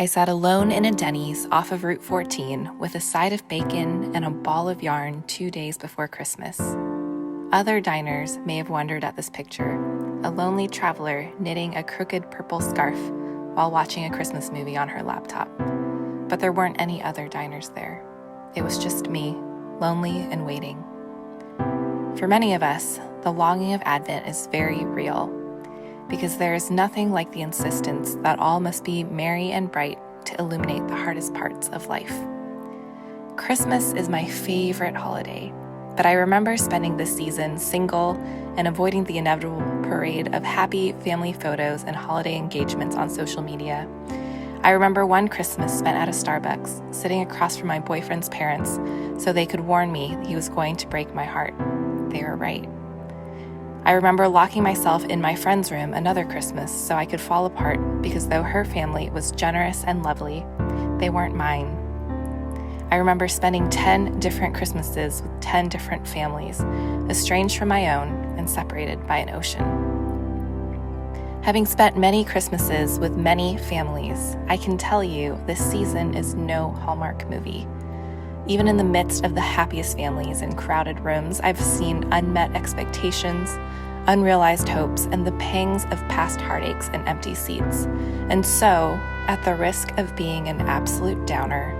I sat alone in a Denny's off of Route 14 with a side of bacon and a ball of yarn 2 days before Christmas. Other diners may have wondered at this picture, a lonely traveler knitting a crooked purple scarf while watching a Christmas movie on her laptop. But there weren't any other diners there. It was just me, lonely and waiting. For many of us, the longing of Advent is very real, because there is nothing like the insistence that all must be merry and bright to illuminate the hardest parts of life. Christmas is my favorite holiday, but I remember spending this season single and avoiding the inevitable parade of happy family photos and holiday engagements on social media. I remember one Christmas spent at a Starbucks, sitting across from my boyfriend's parents so they could warn me he was going to break my heart. They were right. I remember locking myself in my friend's room another Christmas so I could fall apart because though her family was generous and lovely, they weren't mine. I remember spending 10 different Christmases with 10 different families, estranged from my own and separated by an ocean. Having spent many Christmases with many families, I can tell you this season is no Hallmark movie. Even in the midst of the happiest families and crowded rooms, I've seen unmet expectations, unrealized hopes, and the pangs of past heartaches and empty seats. And so, at the risk of being an absolute downer,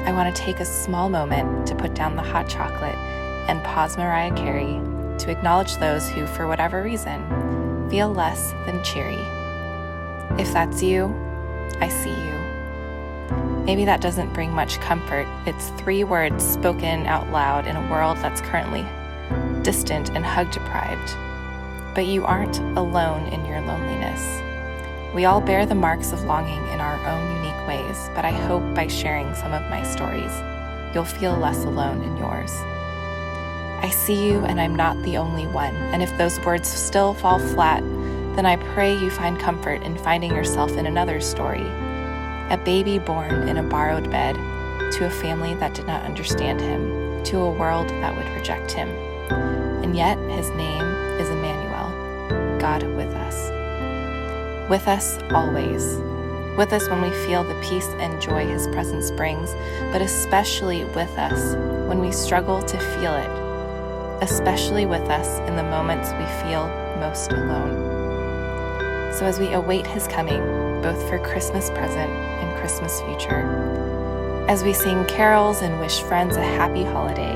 I want to take a small moment to put down the hot chocolate and pause Mariah Carey to acknowledge those who, for whatever reason, feel less than cheery. If that's you, I see you. Maybe that doesn't bring much comfort. It's 3 words spoken out loud in a world that's currently distant and hug-deprived. But you aren't alone in your loneliness. We all bear the marks of longing in our own unique ways, but I hope by sharing some of my stories, you'll feel less alone in yours. I see you and I'm not the only one, and if those words still fall flat, then I pray you find comfort in finding yourself in another story. A baby born in a borrowed bed, to a family that did not understand him, to a world that would reject him. And yet his name is Emmanuel, God with us. With us always. With us when we feel the peace and joy his presence brings, but especially with us when we struggle to feel it, especially with us in the moments we feel most alone. So as we await his coming, both for Christmas present and Christmas future, as we sing carols and wish friends a happy holiday,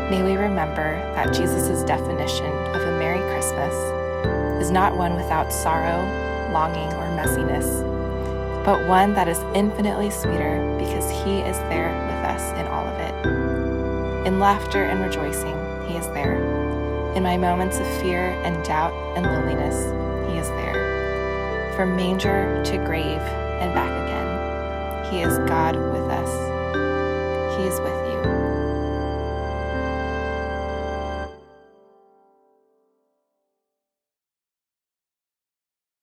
may we remember that Jesus' definition of a Merry Christmas is not one without sorrow, longing, or messiness, but one that is infinitely sweeter because he is there with us in all of it. In laughter and rejoicing, he is there. In my moments of fear and doubt and loneliness, he is there. From manger to grave and back again, he is God with us. He is with you.